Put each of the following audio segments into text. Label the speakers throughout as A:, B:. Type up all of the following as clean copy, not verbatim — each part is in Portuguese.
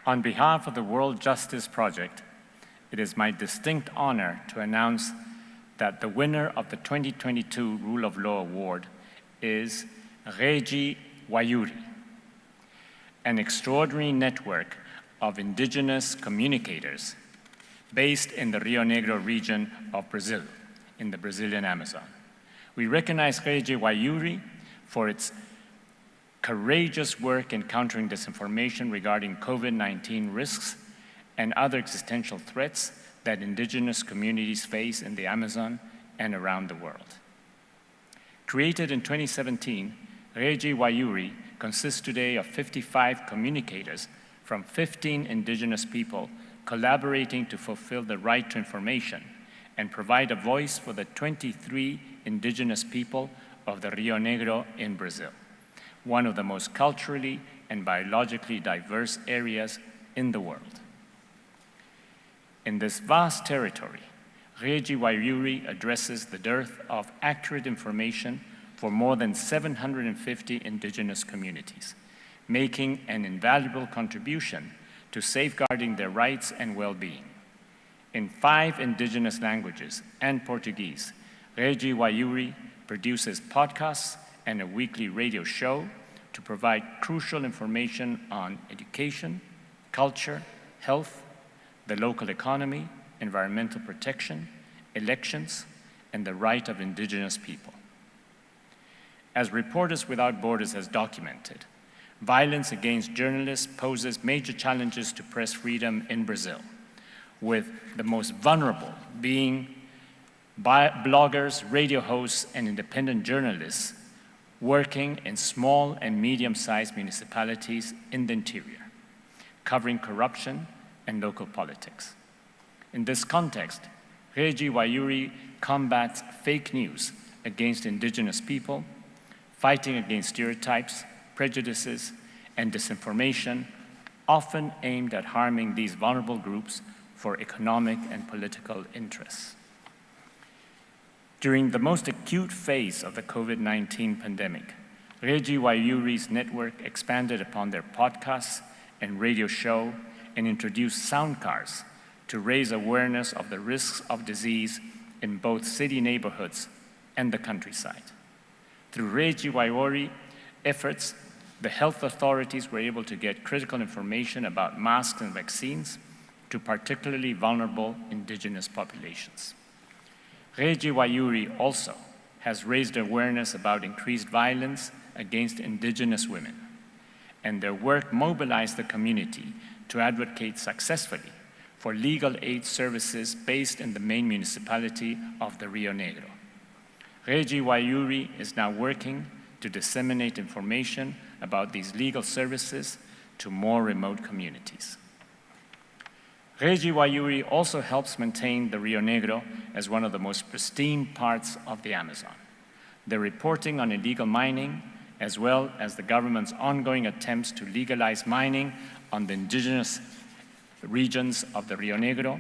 A: On behalf of the World Justice Project, it is my distinct honor to announce that the winner of the 2022 Rule of Law Award is Rede Wayuri, an extraordinary network of indigenous communicators based in the Rio Negro region of Brazil, in the Brazilian Amazon. We recognize Rede Wayuri for its courageous work in countering disinformation regarding COVID-19 risks and other existential threats that indigenous communities face in the Amazon and around the world. Created in 2017, Rede Wayuri consists today of 55 communicators from 15 indigenous people collaborating to fulfill the right to information and provide a voice for the 23 indigenous people of the Rio Negro in Brazil, one of the most culturally and biologically diverse areas in the world. In this vast territory, Rede Wayuri addresses the dearth of accurate information for more than 750 indigenous communities, making an invaluable contribution to safeguarding their rights and well-being. In 5 indigenous languages and Portuguese, Rede Wayuri produces podcasts and a weekly radio show to provide crucial information on education, culture, health, the local economy, environmental protection, elections, and the right of indigenous people. As Reporters Without Borders has documented, violence against journalists poses major challenges to press freedom in Brazil, with the most vulnerable being bloggers, radio hosts, and independent journalists working in small and medium-sized municipalities in the interior, covering corruption and local politics. In this context, Rede Wayuri combats fake news against indigenous people, fighting against stereotypes, prejudices, and disinformation, often aimed at harming these vulnerable groups for economic and political interests. During the most acute phase of the COVID-19 pandemic, Rede Wayuri's network expanded upon their podcasts and radio show and introduced sound cars to raise awareness of the risks of disease in both city neighborhoods and the countryside. Through Rede Wayuri efforts, the health authorities were able to get critical information about masks and vaccines to particularly vulnerable indigenous populations. Rede Wayuri also has raised awareness about increased violence against indigenous women, and their work mobilized the community to advocate successfully for legal aid services based in the main municipality of the Rio Negro. Rede Wayuri is now working to disseminate information about these legal services to more remote communities. Rede Wayuri also helps maintain the Rio Negro as one of the most pristine parts of the Amazon. Their reporting on illegal mining, as well as the government's ongoing attempts to legalize mining on the indigenous regions of the Rio Negro,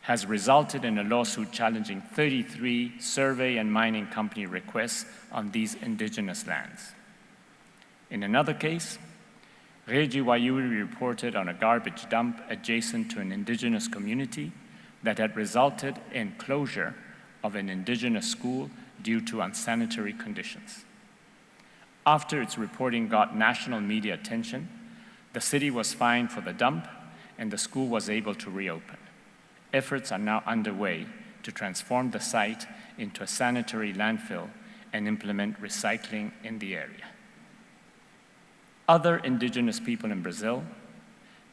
A: has resulted in a lawsuit challenging 33 survey and mining company requests on these indigenous lands. In another case, Rede Wayuri reported on a garbage dump adjacent to an indigenous community that had resulted in closure of an indigenous school due to unsanitary conditions. After its reporting got national media attention, the city was fined for the dump and the school was able to reopen. Efforts are now underway to transform the site into a sanitary landfill and implement recycling in the area. Other indigenous people in Brazil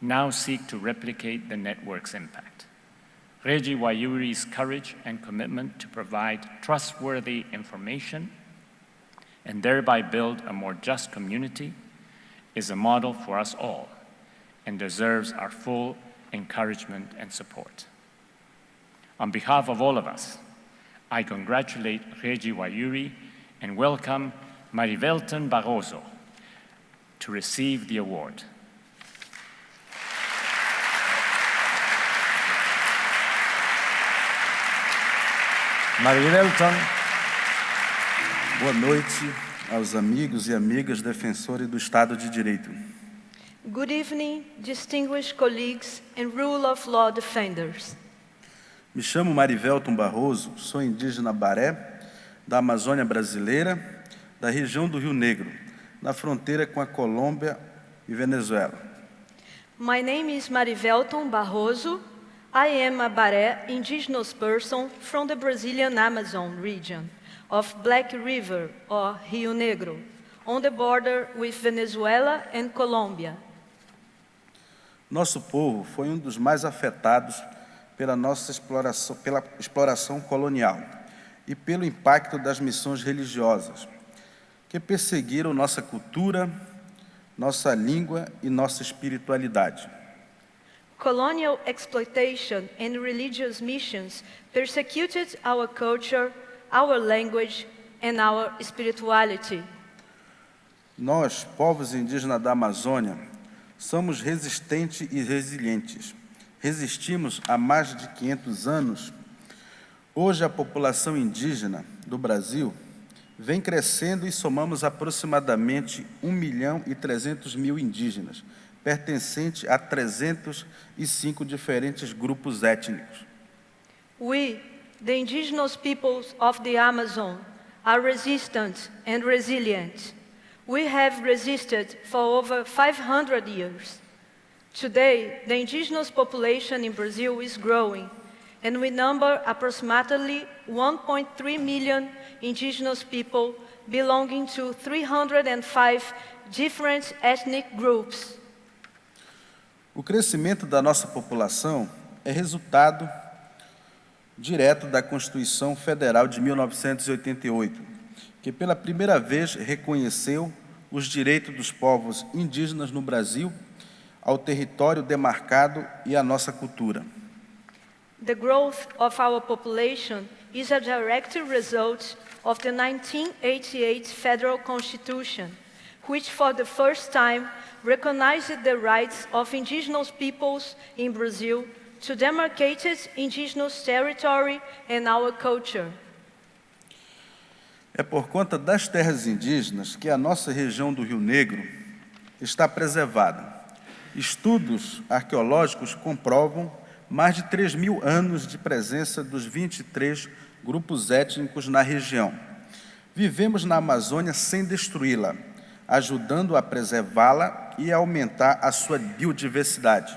A: now seek to replicate the network's impact. Rede Wayuri's courage and commitment to provide trustworthy information and thereby build a more just community is a model for us all and deserves our full encouragement and support. On behalf of all of us, I congratulate Rede Wayuri and welcome Marivelton Barroso to receive the award.
B: Marivelton, boa noite aos amigos e amigas defensores do Estado de Direito. Good evening, distinguished colleagues and rule of law defenders.
C: Me chamo Marivelton Barroso, sou indígena Baré, da Amazônia brasileira, da região do Rio Negro, na fronteira com a Colômbia e Venezuela.
B: My name is Marivelton Barroso. I am a Baré indigenous person from the Brazilian Amazon region of Black River, or Rio Negro, on the border with Venezuela and Colombia.
C: Nosso povo foi um dos mais afetados pela exploração colonial e pelo impacto das missões religiosas, que perseguiram nossa cultura, nossa língua e nossa espiritualidade.
B: Colonial exploitation and religious missions persecuted our culture, our language, and our spirituality.
C: Nós, povos indígenas da Amazônia, somos resistentes e resilientes. Resistimos há mais de 500 anos. Hoje, a população indígena do Brasil vem crescendo e somamos aproximadamente 1.300.000 indígenas, pertencentes a 305 diferentes grupos étnicos.
B: We, the indigenous peoples of the Amazon, are resistant and resilient. We have resisted for over 500 years. Today, the indigenous population in Brazil is growing, and we number approximately 1.3 million indigenous people belonging to 305 different ethnic groups.
C: O crescimento da nossa população é resultado direto da Constituição Federal de 1988, que pela primeira vez reconheceu os direitos dos povos indígenas no Brasil, ao território demarcado e à nossa cultura.
B: The growth of our population is a direct result of the 1988 Federal Constitution, which for the first time recognized the rights of indigenous peoples in Brazil to demarcated indigenous territory and our culture.
C: É por conta das terras indígenas que a nossa região do Rio Negro está preservada. Estudos arqueológicos comprovam mais de 3.000 anos de presença dos 23 grupos étnicos na região. Vivemos na Amazônia sem destruí-la, ajudando a preservá-la e a aumentar a sua biodiversidade.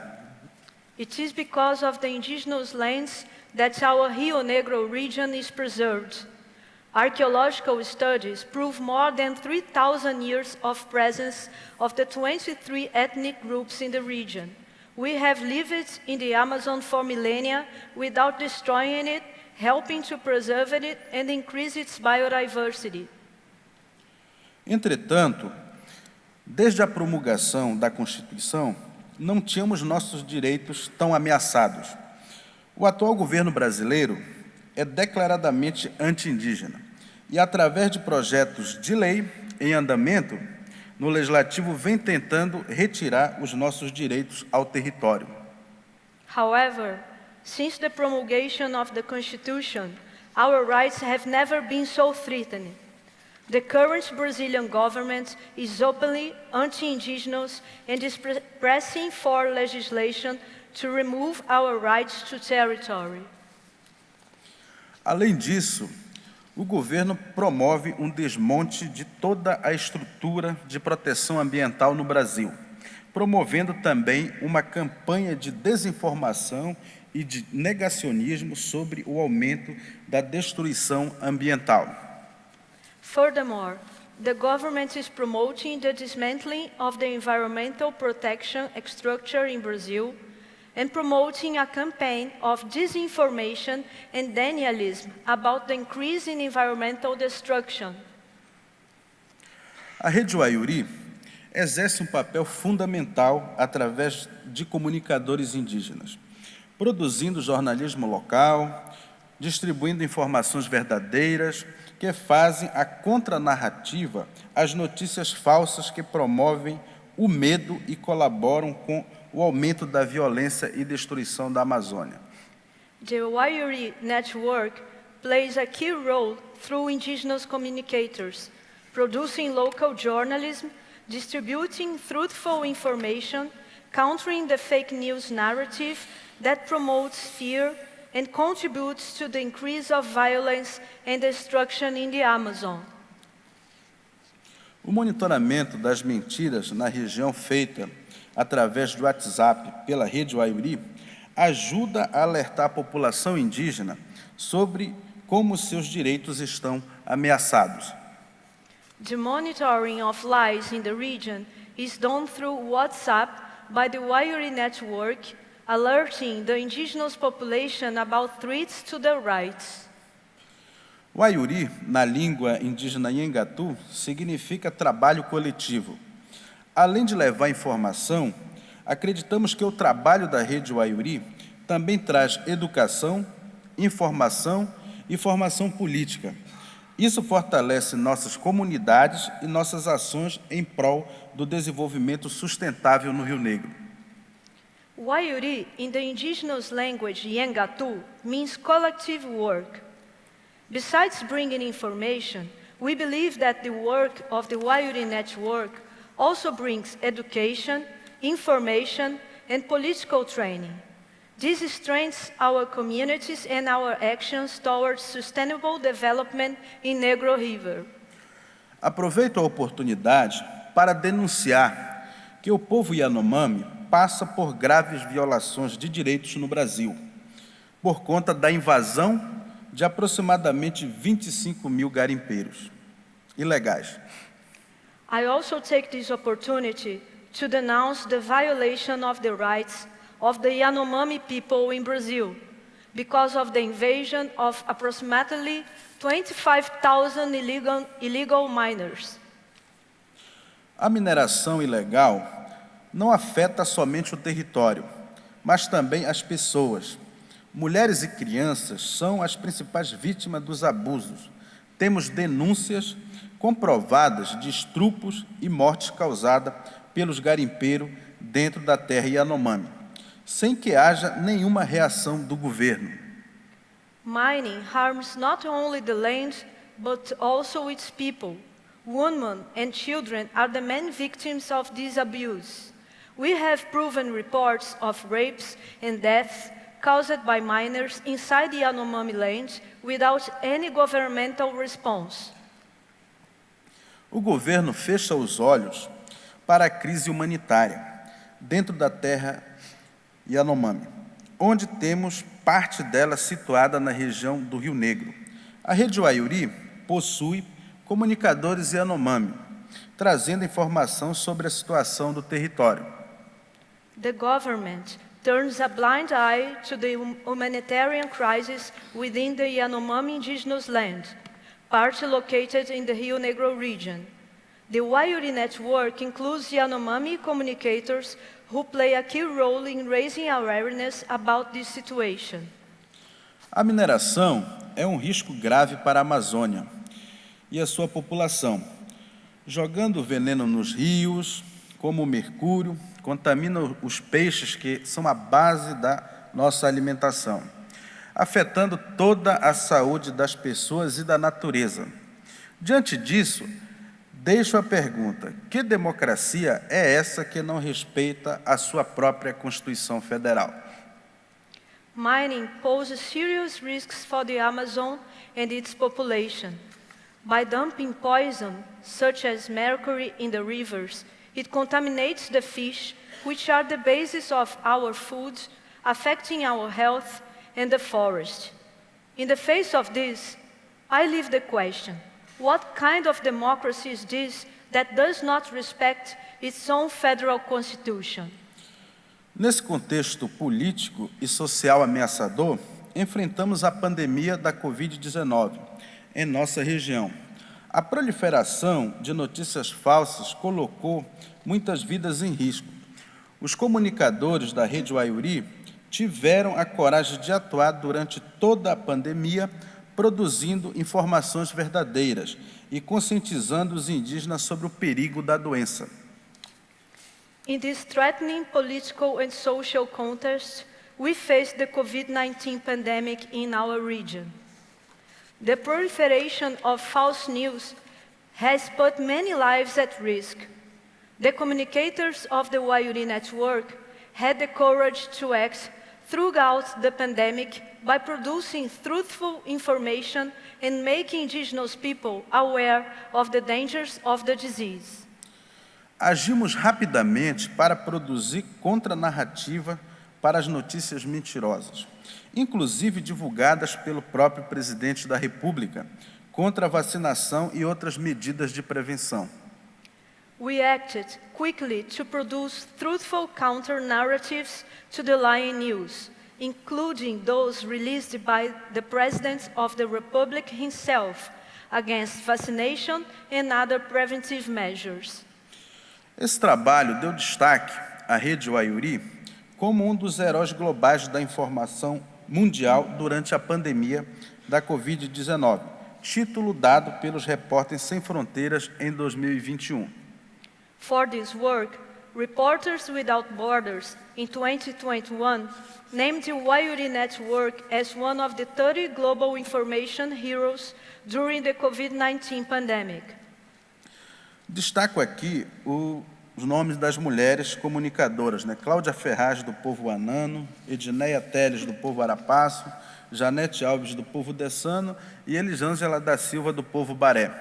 B: It is because of the indigenous lands that our Rio Negro region is preserved. Archaeological studies prove more than 3,000 years of presence of the 23 ethnic groups in the region. We have lived in the Amazon for millennia without destroying it, helping to preserve it and increase its biodiversity.
C: Entretanto, desde a promulgação da Constituição, não tínhamos nossos direitos tão ameaçados. O atual governo brasileiro é declaradamente anti-indígena e, através de projetos de lei em andamento, no Legislativo vem tentando retirar os nossos direitos ao território.
B: However, since the promulgation of the Constitution, our rights have never been so threatened. The current Brazilian government is openly anti-indigenous and is pressing for legislation to remove our rights to territory.
C: Além disso, o governo promove um desmonte de toda a estrutura de proteção ambiental no Brasil, promovendo também uma campanha de desinformação e de negacionismo sobre o aumento da destruição ambiental.
B: Furthermore, the government is promoting the dismantling of the environmental protection structure in Brazil and promoting a campaign of disinformation and denialism about the increase in environmental destruction.
C: A Rede Wayuri exerce um papel fundamental através de comunicadores indígenas, produzindo jornalismo local, distribuindo informações verdadeiras que fazem a contranarrativa às notícias falsas que promovem o medo e colaboram com o aumento da violência e destruição da Amazônia.
B: The Wayuri network plays a key role through indigenous communicators, producing local journalism, distributing truthful information, countering the fake news narrative that promotes fear and contributes to the increase of violence and destruction in the Amazon.
C: O monitoramento das mentiras na região feita através do WhatsApp pela Rede Wayuri ajuda a alertar a população indígena sobre como seus direitos estão ameaçados.
B: The monitoring of lies in the region is done through WhatsApp by the Wayuri network, alerting the indigenous population about threats to their rights.
C: Wayuri, na língua indígena Nhengatu, significa trabalho coletivo. Além de levar informação, acreditamos que o trabalho da Rede Wayuri também traz educação, informação e formação política. Isso fortalece nossas comunidades e nossas ações em prol do desenvolvimento sustentável no Rio Negro.
B: Wayuri, in the indigenous language Nhengatu, means collective work. Besides bringing information, we believe that the work of the Wayuri network also brings education, information, and political training. This strengthens our communities and our actions towards sustainable development in Negro River.
C: Aproveito a oportunidade para denunciar que o povo Yanomami passa por graves violações de direitos no Brasil, por conta da invasão de aproximadamente 25 mil garimpeiros ilegais.
B: I also take this opportunity to denounce the violation of the rights of the Yanomami people in Brazil because of the invasion of approximately 25,000 illegal miners.
C: A mineração ilegal não afeta somente o território, mas também as pessoas. Mulheres e crianças são as principais vítimas dos abusos. Temos denúncias comprovadas de estrupos e mortes causadas pelos garimpeiros dentro da terra Yanomami, sem que haja nenhuma reação do governo.
B: Mining harms not only the land, but also its people. Women and children are the main victims of this abuse. We have proven reports of rapes and deaths caused by miners inside the Yanomami land without any governmental response.
C: O governo fecha os olhos para a crise humanitária dentro da terra Yanomami, onde temos parte dela situada na região do Rio Negro. A Rede Wayuri possui comunicadores Yanomami, trazendo informação sobre a situação do território.
B: The government turns a blind eye to the humanitarian crisis within the Yanomami indigenous land, partly located in the Rio Negro region. The Wayuri network includes Yanomami communicators who play a key role in raising awareness about this situation.
C: A mineração é um risco grave para a Amazônia e a sua população, jogando veneno nos rios, como o mercúrio, contamina os peixes que são a base da nossa alimentação, afetando toda a saúde das pessoas e da natureza. Diante disso, deixo a pergunta: que democracia é essa que não respeita a sua própria Constituição Federal?
B: Mining poses serious risks for the Amazon and its population. By dumping poison, such as mercury, in the rivers, it contaminates the fish, which are the basis of our food, affecting our health and the forest. In the face of this, I leave the question: what kind of democracy is this that does not respect its own federal constitution?
C: Nesse contexto político e social ameaçador, enfrentamos a pandemia da Covid-19 em nossa região. A proliferação de notícias falsas colocou muitas vidas em risco. Os comunicadores da Rede Wayuri tiveram a coragem de atuar durante toda a pandemia, produzindo informações verdadeiras e conscientizando os indígenas sobre o perigo da doença.
B: In this threatening political and social context, we face the COVID-19 pandemic in our region. The proliferation of false news has put many lives at risk. The communicators of the Wayuri network had the courage to act throughout the pandemic by producing truthful information and making indigenous people aware of the dangers of the disease.
C: Agimos rapidamente para produzir contranarrativa para as notícias mentirosas, inclusive divulgadas pelo próprio presidente da República, contra a vacinação e outras medidas de prevenção.
B: We acted quickly to produce truthful counter-narratives to the lying news, including those released by the President of the Republic himself against vaccination and other preventive measures.
C: Esse trabalho deu destaque à Rede Wayuri como um dos heróis globais da informação mundial durante a pandemia da Covid-19, título dado pelos Repórteres Sem Fronteiras em 2021.
B: For this work, Reporters Without Borders in 2021 named the Wayuri Network as one of the 30 global information heroes during the COVID-19 pandemic.
C: Destaco aqui os nomes das mulheres comunicadoras, Cláudia Ferraz, do povo Anano, Edneia Teles, do povo Arapaço, Janete Alves, do povo Dessano, e Elisângela da Silva, do povo Baré.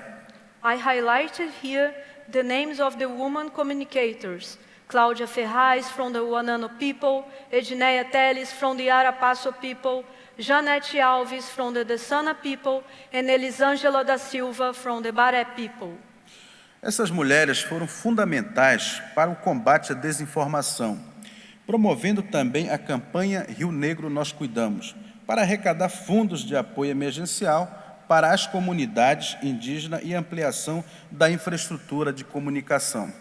B: I highlighted here the names of the women communicators: Cláudia Ferraz from the Wanano people, Edneia Teles from the Arapaço people, Janete Alves from the Dessana people, and Elisângela da Silva from the Baré people.
C: Essas mulheres foram fundamentais para o combate à desinformação, promovendo também a campanha Rio Negro Nós Cuidamos, para arrecadar fundos de apoio emergencial para as comunidades indígenas e ampliação da infraestrutura de comunicação.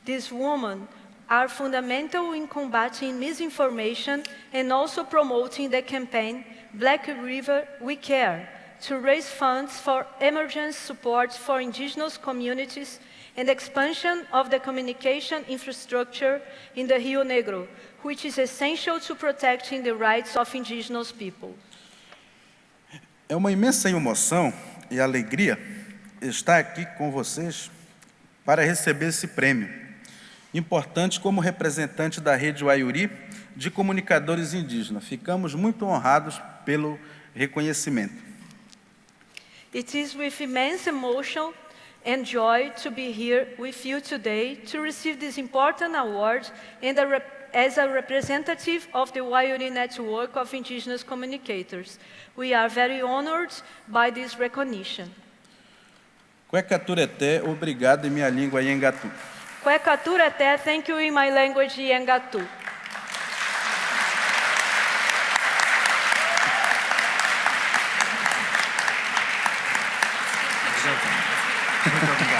B: These women are fundamental in combating misinformation and also promoting the campaign Black River We Care, to raise funds for emergency support for indigenous communities and expansion of the communication infrastructure in the Rio Negro, which is essential to protecting the rights of indigenous people.
C: É uma imensa emoção e alegria estar aqui com vocês para receber esse prêmio, importante como representante da Rede Wayuri de comunicadores indígenas. Ficamos muito honrados pelo reconhecimento.
B: It is with immense emotion and joy to be here with you today to receive this important award and as a representative of the Wayuri Network of Indigenous Communicators. We are very honored by this recognition.
C: Kwekaturete, obrigado em minha língua Yengatu.
B: Kwekaturete, thank you in my language Yengatu.
A: Muito obrigado.